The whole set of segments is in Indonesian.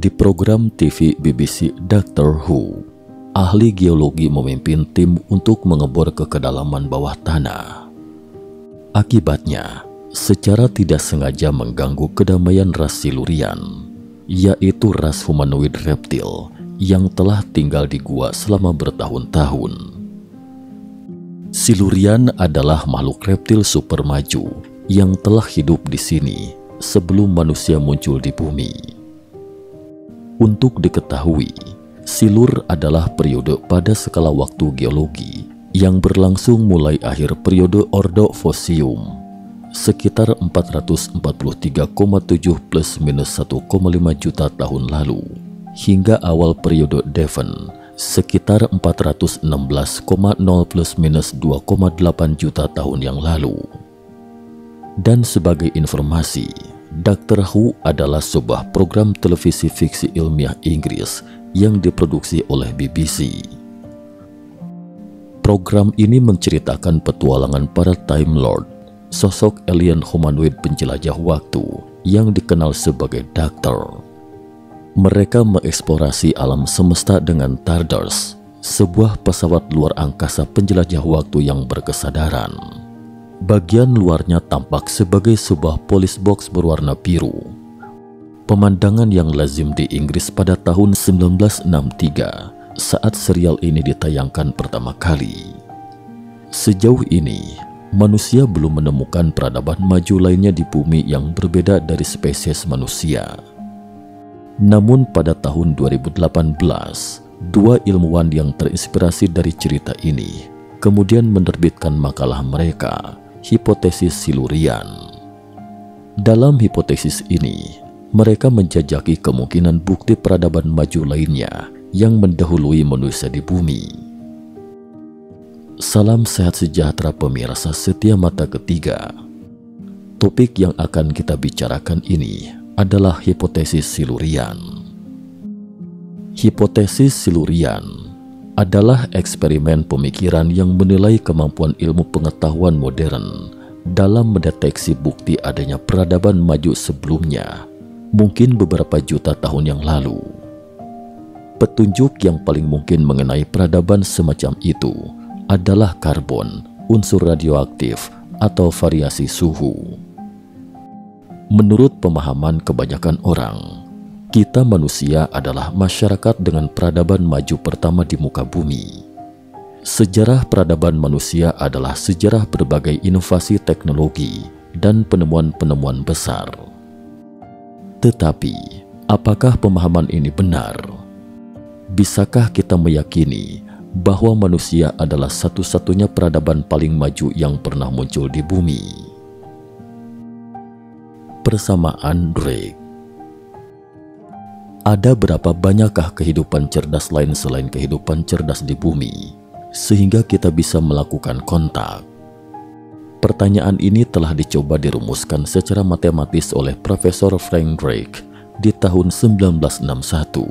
Di program TV BBC Doctor Who, ahli geologi memimpin tim untuk mengebor ke kedalaman bawah tanah. Akibatnya, secara tidak sengaja mengganggu kedamaian ras Silurian, yaitu ras humanoid reptil yang telah tinggal di gua selama bertahun-tahun. Silurian adalah makhluk reptil super maju yang telah hidup di sini sebelum manusia muncul di bumi. Untuk diketahui, Silur adalah periode pada skala waktu geologi yang berlangsung mulai akhir periode Ordovisium sekitar 443,7 plus minus 1,5 juta tahun lalu hingga awal periode Devon sekitar 416,0 plus minus 2,8 juta tahun yang lalu. Dan sebagai informasi, Doctor Who adalah sebuah program televisi fiksi ilmiah Inggris yang diproduksi oleh BBC. Program ini menceritakan petualangan para Time Lord, sosok alien humanoid penjelajah waktu yang dikenal sebagai Doctor. Mereka mengeksplorasi alam semesta dengan TARDIS, sebuah pesawat luar angkasa penjelajah waktu yang berkesadaran. Bagian luarnya tampak sebagai sebuah police box berwarna biru. Pemandangan yang lazim di Inggris pada tahun 1963 saat serial ini ditayangkan pertama kali. Sejauh ini, manusia belum menemukan peradaban maju lainnya di bumi yang berbeda dari spesies manusia. Namun pada tahun 2018, dua ilmuwan yang terinspirasi dari cerita ini kemudian menerbitkan makalah mereka, Hipotesis Silurian. Dalam hipotesis ini, mereka menjajaki kemungkinan bukti peradaban maju lainnya yang mendahului manusia di bumi. Salam sehat sejahtera pemirsa setia mata ketiga. Topik yang akan kita bicarakan ini adalah hipotesis Silurian. Hipotesis Silurian adalah eksperimen pemikiran yang menilai kemampuan ilmu pengetahuan modern dalam mendeteksi bukti adanya peradaban maju sebelumnya, mungkin beberapa juta tahun yang lalu. Petunjuk yang paling mungkin mengenai peradaban semacam itu adalah karbon, unsur radioaktif, atau variasi suhu. Menurut pemahaman kebanyakan orang, kita manusia adalah masyarakat dengan peradaban maju pertama di muka bumi. Sejarah peradaban manusia adalah sejarah berbagai inovasi teknologi dan penemuan-penemuan besar. Tetapi, apakah pemahaman ini benar? Bisakah kita meyakini bahwa manusia adalah satu-satunya peradaban paling maju yang pernah muncul di bumi? Persamaan Drake. Ada berapa banyakkah kehidupan cerdas lain selain kehidupan cerdas di bumi, sehingga kita bisa melakukan kontak? Pertanyaan ini telah dicoba dirumuskan secara matematis oleh Profesor Frank Drake di tahun 1961.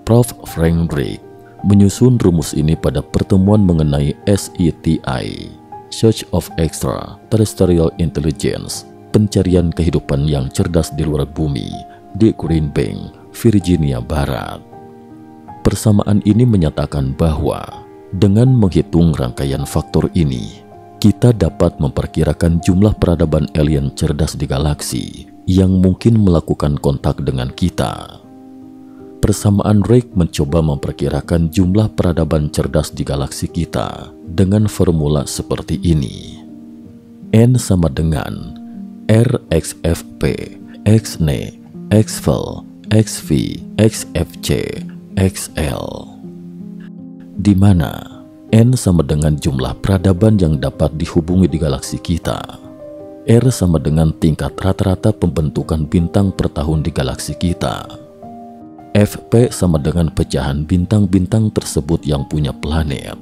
Prof. Frank Drake menyusun rumus ini pada pertemuan mengenai SETI, Search of Extraterrestrial Intelligence, pencarian kehidupan yang cerdas di luar bumi, di Green Bank, Virginia Barat. Persamaan ini menyatakan bahwa dengan menghitung rangkaian faktor ini, kita dapat memperkirakan jumlah peradaban alien cerdas di galaksi yang mungkin melakukan kontak dengan kita. Persamaan Drake mencoba memperkirakan jumlah peradaban cerdas di galaksi kita dengan formula seperti ini. N sama dengan RXFP, XNE, XFL, XV, XFC, XL, di mana N sama dengan jumlah peradaban yang dapat dihubungi di galaksi kita, R sama dengan tingkat rata-rata pembentukan bintang per tahun di galaksi kita, FP sama dengan pecahan bintang-bintang tersebut yang punya planet,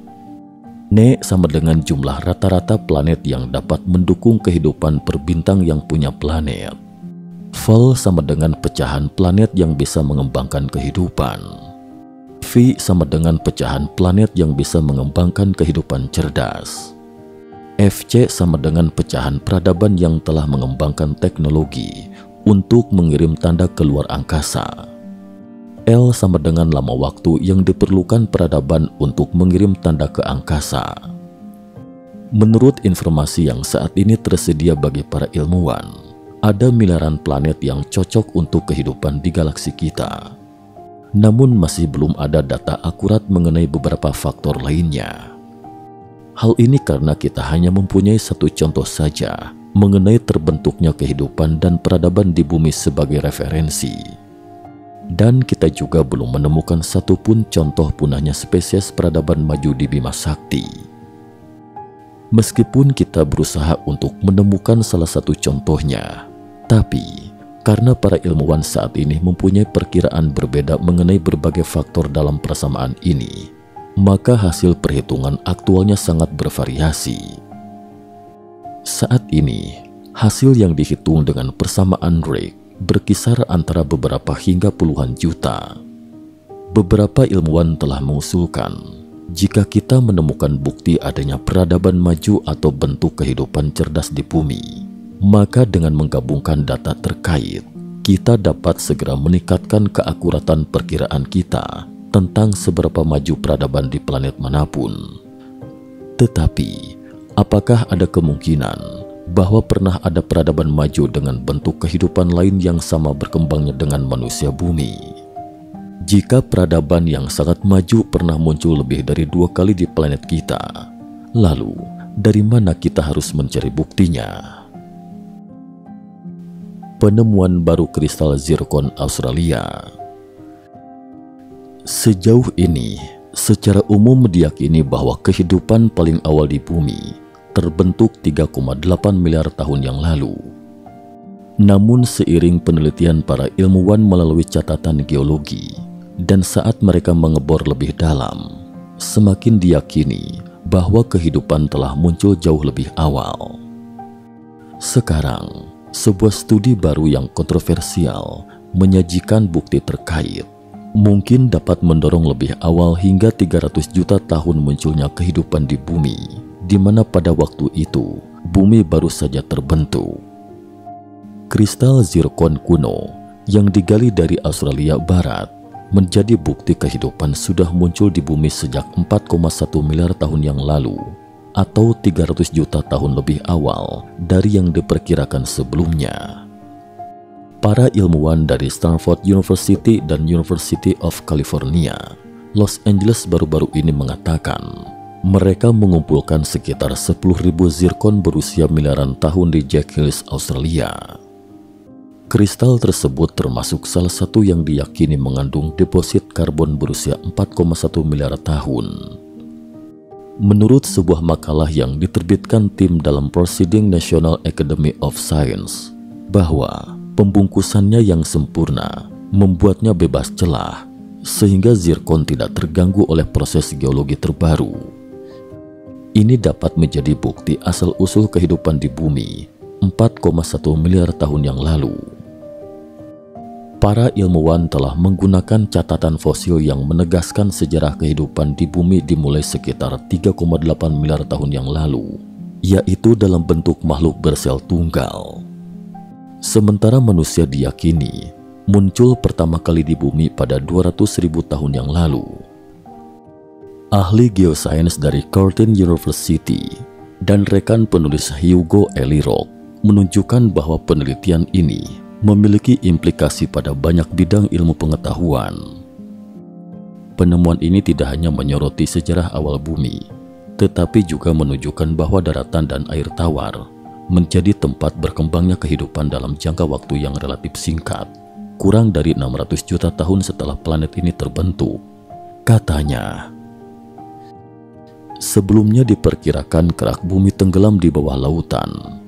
N sama dengan jumlah rata-rata planet yang dapat mendukung kehidupan per bintang yang punya planet, Vol sama dengan pecahan planet yang bisa mengembangkan kehidupan, V sama dengan pecahan planet yang bisa mengembangkan kehidupan cerdas, FC sama dengan pecahan peradaban yang telah mengembangkan teknologi untuk mengirim tanda ke luar angkasa. L sama dengan lama waktu yang diperlukan peradaban untuk mengirim tanda ke angkasa. Menurut informasi yang saat ini tersedia bagi para ilmuwan, ada miliaran planet yang cocok untuk kehidupan di galaksi kita. Namun masih belum ada data akurat mengenai beberapa faktor lainnya. Hal ini karena kita hanya mempunyai satu contoh saja mengenai terbentuknya kehidupan dan peradaban di bumi sebagai referensi. Dan kita juga belum menemukan satupun contoh punahnya spesies peradaban maju di Bima Sakti. Meskipun kita berusaha untuk menemukan salah satu contohnya, tapi karena para ilmuwan saat ini mempunyai perkiraan berbeda mengenai berbagai faktor dalam persamaan ini, maka hasil perhitungan aktualnya sangat bervariasi. Saat ini, hasil yang dihitung dengan persamaan Drake berkisar antara beberapa hingga puluhan juta. Beberapa ilmuwan telah mengusulkan, jika kita menemukan bukti adanya peradaban maju atau bentuk kehidupan cerdas di bumi, maka dengan menggabungkan data terkait, kita dapat segera meningkatkan keakuratan perkiraan kita tentang seberapa maju peradaban di planet manapun. Tetapi, apakah ada kemungkinan bahwa pernah ada peradaban maju dengan bentuk kehidupan lain yang sama berkembangnya dengan manusia bumi? Jika peradaban yang sangat maju pernah muncul lebih dari 2 kali di planet kita, lalu dari mana kita harus mencari buktinya? Penemuan baru kristal zirkon Australia. Sejauh ini, secara umum diyakini bahwa kehidupan paling awal di bumi terbentuk 3,8 miliar tahun yang lalu. Namun seiring penelitian para ilmuwan melalui catatan geologi, dan saat mereka mengebor lebih dalam, semakin diyakini bahwa kehidupan telah muncul jauh lebih awal. Sekarang, sebuah studi baru yang kontroversial menyajikan bukti terkait mungkin dapat mendorong lebih awal hingga 300 juta tahun munculnya kehidupan di bumi, di mana pada waktu itu bumi baru saja terbentuk. Kristal zirkon kuno yang digali dari Australia Barat menjadi bukti kehidupan sudah muncul di bumi sejak 4,1 miliar tahun yang lalu, atau 300 juta tahun lebih awal dari yang diperkirakan sebelumnya. Para ilmuwan dari Stanford University dan University of California, Los Angeles baru-baru ini mengatakan mereka mengumpulkan sekitar 10.000 zirkon berusia miliaran tahun di Jack Hills, Australia. Kristal tersebut termasuk salah satu yang diyakini mengandung deposit karbon berusia 4,1 miliar tahun. Menurut sebuah makalah yang diterbitkan tim dalam Proceeding National Academy of Science, bahwa pembungkusannya yang sempurna membuatnya bebas celah, sehingga zirkon tidak terganggu oleh proses geologi terbaru. Ini dapat menjadi bukti asal-usul kehidupan di bumi 4,1 miliar tahun yang lalu. Para ilmuwan telah menggunakan catatan fosil yang menegaskan sejarah kehidupan di bumi dimulai sekitar 3,8 miliar tahun yang lalu, yaitu dalam bentuk makhluk bersel tunggal. Sementara manusia diyakini muncul pertama kali di bumi pada 200.000 tahun yang lalu. Ahli geosains dari Curtin University dan rekan penulis Hugo Ellirock menunjukkan bahwa penelitian ini memiliki implikasi pada banyak bidang ilmu pengetahuan. Penemuan ini tidak hanya menyoroti sejarah awal bumi, tetapi juga menunjukkan bahwa daratan dan air tawar menjadi tempat berkembangnya kehidupan dalam jangka waktu yang relatif singkat, kurang dari 600 juta tahun setelah planet ini terbentuk. Katanya, sebelumnya diperkirakan kerak bumi tenggelam di bawah lautan.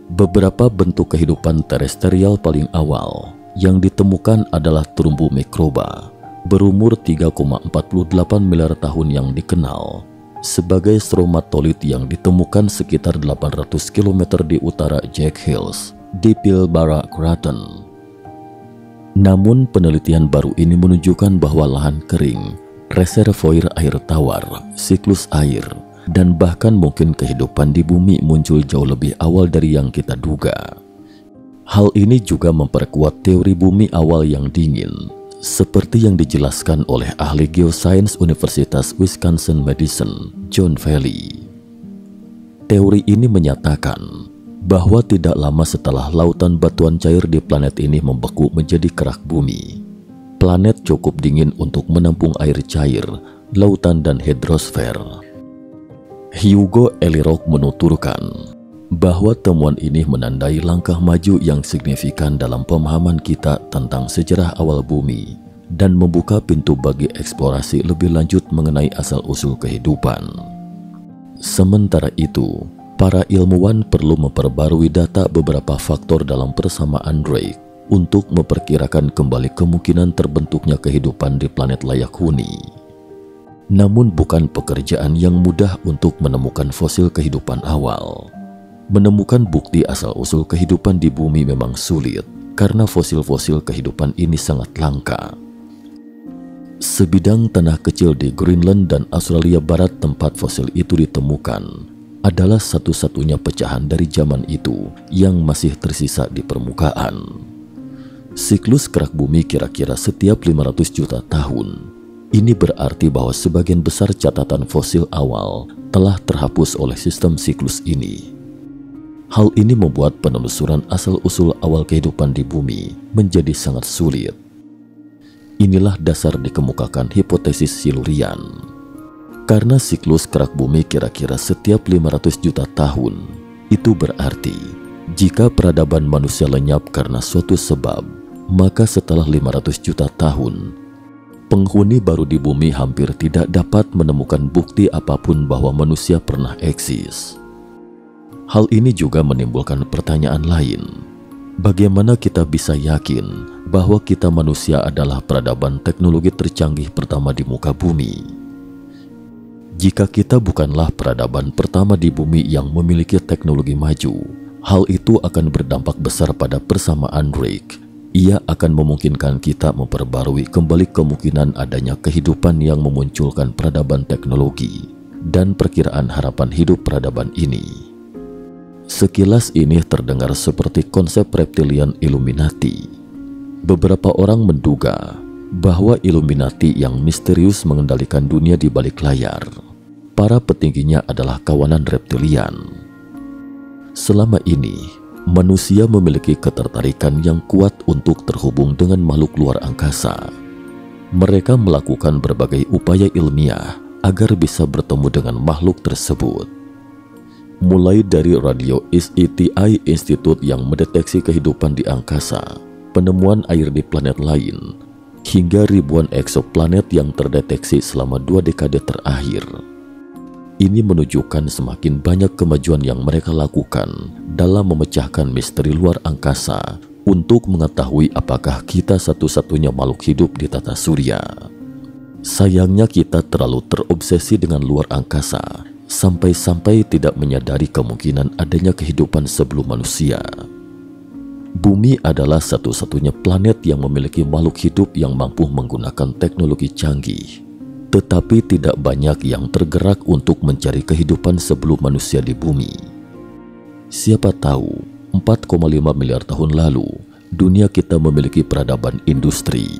Beberapa bentuk kehidupan terestrial paling awal yang ditemukan adalah terumbu mikroba berumur 3,48 miliar tahun yang dikenal sebagai stromatolith yang ditemukan sekitar 800 km di utara Jack Hills di Pilbara Craton. Namun penelitian baru ini menunjukkan bahwa lahan kering, reservoir air tawar, siklus air, dan bahkan mungkin kehidupan di bumi muncul jauh lebih awal dari yang kita duga. Hal ini juga memperkuat teori bumi awal yang dingin, seperti yang dijelaskan oleh ahli geosains Universitas Wisconsin-Madison, John Valley. Teori ini menyatakan bahwa tidak lama setelah lautan batuan cair di planet ini membeku menjadi kerak bumi, planet cukup dingin untuk menampung air cair, lautan dan hidrosfer. Hugo Elirok menuturkan bahwa temuan ini menandai langkah maju yang signifikan dalam pemahaman kita tentang sejarah awal bumi dan membuka pintu bagi eksplorasi lebih lanjut mengenai asal-usul kehidupan. Sementara itu, para ilmuwan perlu memperbarui data beberapa faktor dalam persamaan Drake untuk memperkirakan kembali kemungkinan terbentuknya kehidupan di planet layak huni. Namun bukan pekerjaan yang mudah untuk menemukan fosil kehidupan awal. Menemukan bukti asal-usul kehidupan di bumi memang sulit karena fosil-fosil kehidupan ini sangat langka. Sebidang tanah kecil di Greenland dan Australia Barat tempat fosil itu ditemukan adalah satu-satunya pecahan dari zaman itu yang masih tersisa di permukaan. Siklus kerak bumi kira-kira setiap 500 juta tahun. Ini berarti bahwa sebagian besar catatan fosil awal telah terhapus oleh sistem siklus ini. Hal ini membuat penelusuran asal-usul awal kehidupan di bumi menjadi sangat sulit. Inilah dasar dikemukakan hipotesis Silurian. Karena siklus kerak bumi kira-kira setiap 500 juta tahun, itu berarti jika peradaban manusia lenyap karena suatu sebab, maka setelah 500 juta tahun, penghuni baru di bumi hampir tidak dapat menemukan bukti apapun bahwa manusia pernah eksis. Hal ini juga menimbulkan pertanyaan lain. Bagaimana kita bisa yakin bahwa kita manusia adalah peradaban teknologi tercanggih pertama di muka bumi? Jika kita bukanlah peradaban pertama di bumi yang memiliki teknologi maju, hal itu akan berdampak besar pada persamaan Drake. Ia akan memungkinkan kita memperbarui kembali kemungkinan adanya kehidupan yang memunculkan peradaban teknologi dan perkiraan harapan hidup peradaban ini. Sekilas ini terdengar seperti konsep reptilian Illuminati. Beberapa orang menduga bahwa Illuminati yang misterius mengendalikan dunia di balik layar. Para petingginya adalah kawanan reptilian. Selama ini, manusia memiliki ketertarikan yang kuat untuk terhubung dengan makhluk luar angkasa. Mereka melakukan berbagai upaya ilmiah agar bisa bertemu dengan makhluk tersebut. Mulai dari radio SETI Institute yang mendeteksi kehidupan di angkasa, penemuan air di planet lain, hingga ribuan eksoplanet yang terdeteksi selama 2 dekade terakhir. Ini menunjukkan semakin banyak kemajuan yang mereka lakukan dalam memecahkan misteri luar angkasa untuk mengetahui apakah kita satu-satunya makhluk hidup di tata surya. Sayangnya kita terlalu terobsesi dengan luar angkasa sampai-sampai tidak menyadari kemungkinan adanya kehidupan sebelum manusia. Bumi adalah satu-satunya planet yang memiliki makhluk hidup yang mampu menggunakan teknologi canggih. Tetapi tidak banyak yang tergerak untuk mencari kehidupan sebelum manusia di bumi. Siapa tahu, 4,5 miliar tahun lalu, dunia kita memiliki peradaban industri.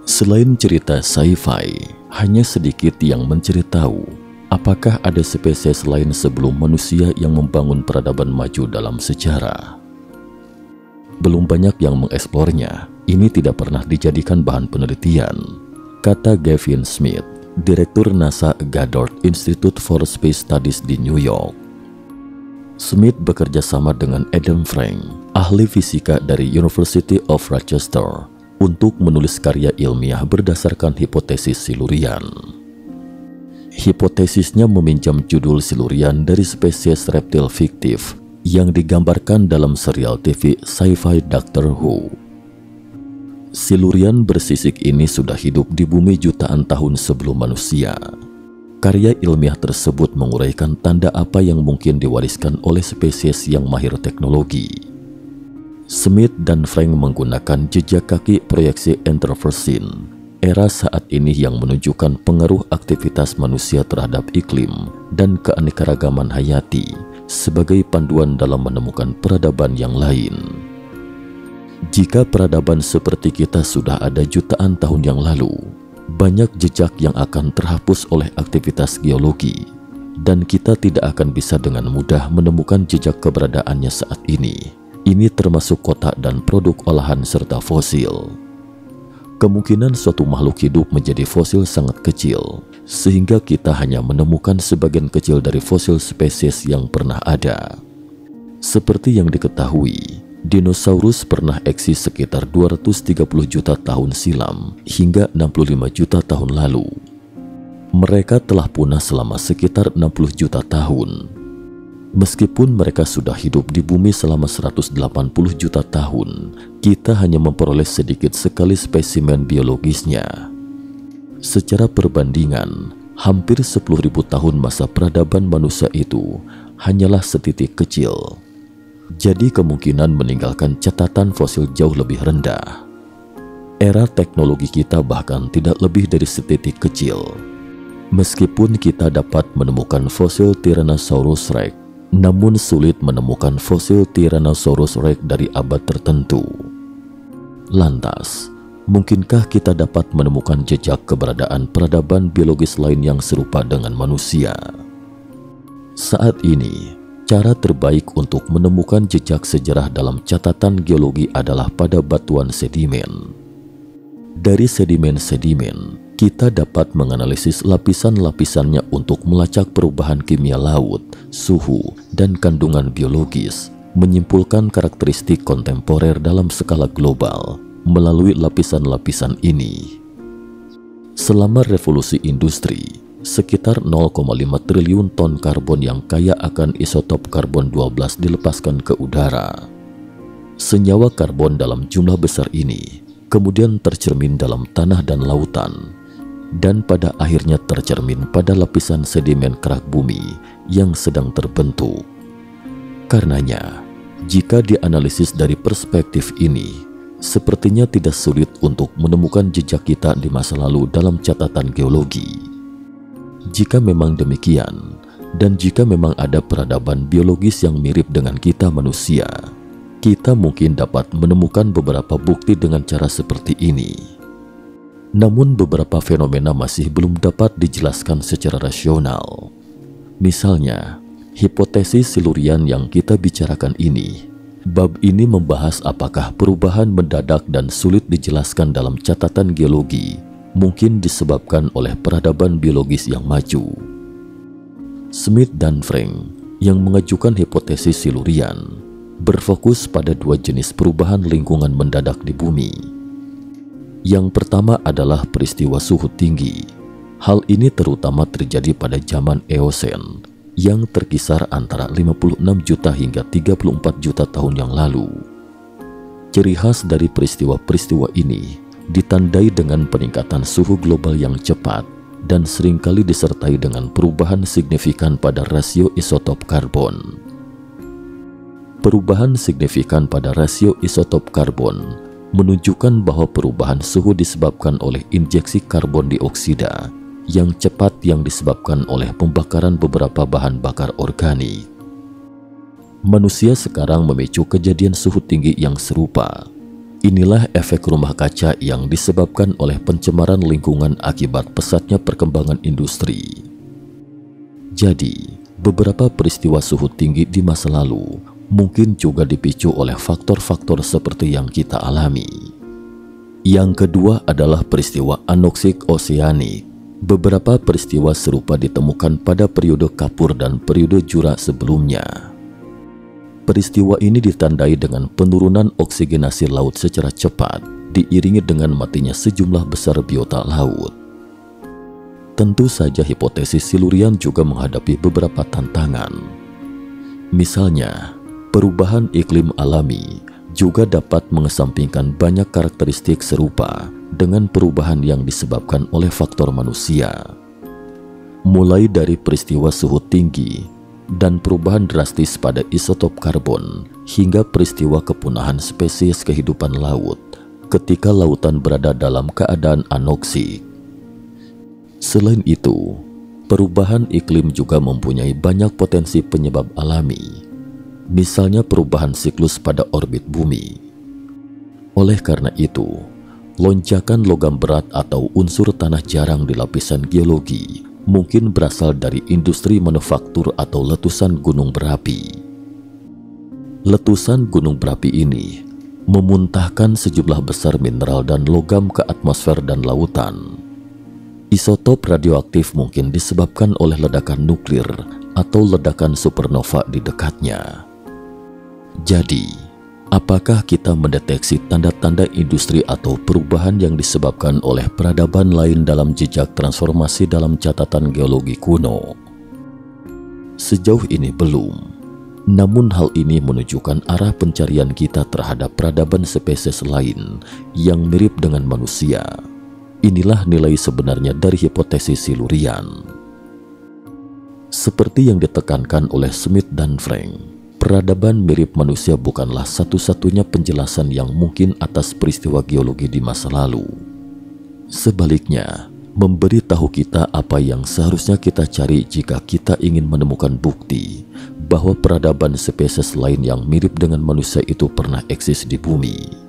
Selain cerita sci-fi, hanya sedikit yang mencari tahu apakah ada spesies lain sebelum manusia yang membangun peradaban maju dalam sejarah. Belum banyak yang mengeksplornya, ini tidak pernah dijadikan bahan penelitian, kata Gavin Smith, Direktur NASA Goddard Institute for Space Studies di New York. Smith bekerja sama dengan Adam Frank, ahli fisika dari University of Rochester, untuk menulis karya ilmiah berdasarkan hipotesis Silurian. Hipotesisnya meminjam judul Silurian dari spesies reptil fiktif yang digambarkan dalam serial TV sci-fi Doctor Who. Silurian bersisik ini sudah hidup di bumi jutaan tahun sebelum manusia. Karya ilmiah tersebut menguraikan tanda apa yang mungkin diwariskan oleh spesies yang mahir teknologi. Smith dan Frank menggunakan jejak kaki proyeksi Anthropocene, era saat ini yang menunjukkan pengaruh aktivitas manusia terhadap iklim dan keanekaragaman hayati, sebagai panduan dalam menemukan peradaban yang lain. Jika peradaban seperti kita sudah ada jutaan tahun yang lalu, banyak jejak yang akan terhapus oleh aktivitas geologi, dan kita tidak akan bisa dengan mudah menemukan jejak keberadaannya saat ini. Ini termasuk kotak dan produk olahan serta fosil. Kemungkinan suatu makhluk hidup menjadi fosil sangat kecil, sehingga kita hanya menemukan sebagian kecil dari fosil spesies yang pernah ada. Seperti yang diketahui, dinosaurus pernah eksis sekitar 230 juta tahun silam hingga 65 juta tahun lalu. Mereka telah punah selama sekitar 60 juta tahun. Meskipun mereka sudah hidup di bumi selama 180 juta tahun, kita hanya memperoleh sedikit sekali spesimen biologisnya. Secara perbandingan, hampir 10.000 tahun masa peradaban manusia itu hanyalah setitik kecil. Jadi kemungkinan meninggalkan catatan fosil jauh lebih rendah. Era teknologi kita bahkan tidak lebih dari setitik kecil. Meskipun kita dapat menemukan fosil Tyrannosaurus Rex, namun sulit menemukan fosil Tyrannosaurus Rex dari abad tertentu. Lantas, mungkinkah kita dapat menemukan jejak keberadaan peradaban biologis lain yang serupa dengan manusia? Saat ini, cara terbaik untuk menemukan jejak sejarah dalam catatan geologi adalah pada batuan sedimen. Dari sedimen-sedimen, kita dapat menganalisis lapisan-lapisannya untuk melacak perubahan kimia laut, suhu, dan kandungan biologis, menyimpulkan karakteristik kontemporer dalam skala global melalui lapisan-lapisan ini. Selama revolusi industri, sekitar 0,5 triliun ton karbon yang kaya akan isotop karbon-12 dilepaskan ke udara. Senyawa karbon dalam jumlah besar ini kemudian tercermin dalam tanah dan lautan, dan pada akhirnya tercermin pada lapisan sedimen kerak bumi yang sedang terbentuk. Karenanya, jika dianalisis dari perspektif ini, sepertinya tidak sulit untuk menemukan jejak kita di masa lalu dalam catatan geologi. Jika memang demikian, dan jika memang ada peradaban biologis yang mirip dengan kita manusia, kita mungkin dapat menemukan beberapa bukti dengan cara seperti ini. Namun beberapa fenomena masih belum dapat dijelaskan secara rasional. Misalnya, hipotesis Silurian yang kita bicarakan ini. Bab ini membahas apakah perubahan mendadak dan sulit dijelaskan dalam catatan geologi mungkin disebabkan oleh peradaban biologis yang maju. Smith dan Frank yang mengajukan hipotesis Silurian berfokus pada dua jenis perubahan lingkungan mendadak di bumi. Yang pertama adalah peristiwa suhu tinggi. Hal ini terutama terjadi pada zaman Eosen yang terkisar antara 56 juta hingga 34 juta tahun yang lalu. Ciri khas dari peristiwa-peristiwa ini ditandai dengan peningkatan suhu global yang cepat dan seringkali disertai dengan perubahan signifikan pada rasio isotop karbon. Perubahan signifikan pada rasio isotop karbon menunjukkan bahwa perubahan suhu disebabkan oleh injeksi karbon dioksida yang cepat yang disebabkan oleh pembakaran beberapa bahan bakar organik. Manusia sekarang memicu kejadian suhu tinggi yang serupa. Inilah efek rumah kaca yang disebabkan oleh pencemaran lingkungan akibat pesatnya perkembangan industri. Jadi, beberapa peristiwa suhu tinggi di masa lalu mungkin juga dipicu oleh faktor-faktor seperti yang kita alami. Yang kedua adalah peristiwa anoksik oseanik. Beberapa peristiwa serupa ditemukan pada periode Kapur dan periode Jura sebelumnya. Peristiwa ini ditandai dengan penurunan oksigenasi laut secara cepat, diiringi dengan matinya sejumlah besar biota laut. Tentu saja hipotesis Silurian juga menghadapi beberapa tantangan. Misalnya, perubahan iklim alami juga dapat mengesampingkan banyak karakteristik serupa dengan perubahan yang disebabkan oleh faktor manusia. Mulai dari peristiwa suhu tinggi dan perubahan drastis pada isotop karbon hingga peristiwa kepunahan spesies kehidupan laut ketika lautan berada dalam keadaan anoksik. Selain itu, Perubahan iklim juga mempunyai banyak potensi penyebab alami, misalnya perubahan siklus pada orbit bumi. Oleh karena itu, lonjakan logam berat atau unsur tanah jarang di lapisan geologi mungkin berasal dari industri manufaktur atau letusan gunung berapi. Letusan gunung berapi ini memuntahkan sejumlah besar mineral dan logam ke atmosfer dan lautan. Isotop radioaktif mungkin disebabkan oleh ledakan nuklir atau ledakan supernova di dekatnya. Jadi, apakah kita mendeteksi tanda-tanda industri atau perubahan yang disebabkan oleh peradaban lain dalam jejak transformasi dalam catatan geologi kuno? Sejauh ini belum, namun hal ini menunjukkan arah pencarian kita terhadap peradaban spesies lain yang mirip dengan manusia. Inilah nilai sebenarnya dari hipotesis Silurian. Seperti yang ditekankan oleh Smith dan Frank, peradaban mirip manusia bukanlah satu-satunya penjelasan yang mungkin atas peristiwa geologi di masa lalu. Sebaliknya, memberi tahu kita apa yang seharusnya kita cari jika kita ingin menemukan bukti bahwa peradaban spesies lain yang mirip dengan manusia itu pernah eksis di bumi.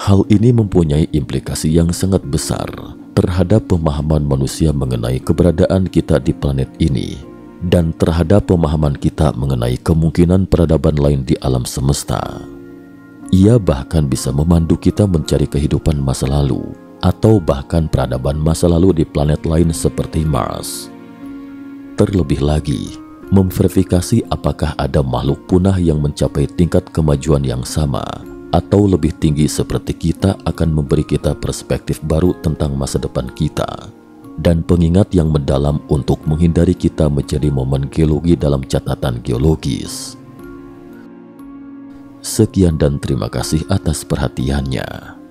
Hal ini mempunyai implikasi yang sangat besar terhadap pemahaman manusia mengenai keberadaan kita di planet ini dan terhadap pemahaman kita mengenai kemungkinan peradaban lain di alam semesta. Ia bahkan bisa memandu kita mencari kehidupan masa lalu atau bahkan peradaban masa lalu di planet lain seperti Mars. Terlebih lagi, memverifikasi apakah ada makhluk punah yang mencapai tingkat kemajuan yang sama atau lebih tinggi seperti kita akan memberi kita perspektif baru tentang masa depan kita dan pengingat yang mendalam untuk menghindari kita menjadi momen geologi dalam catatan geologis. Sekian dan terima kasih atas perhatiannya.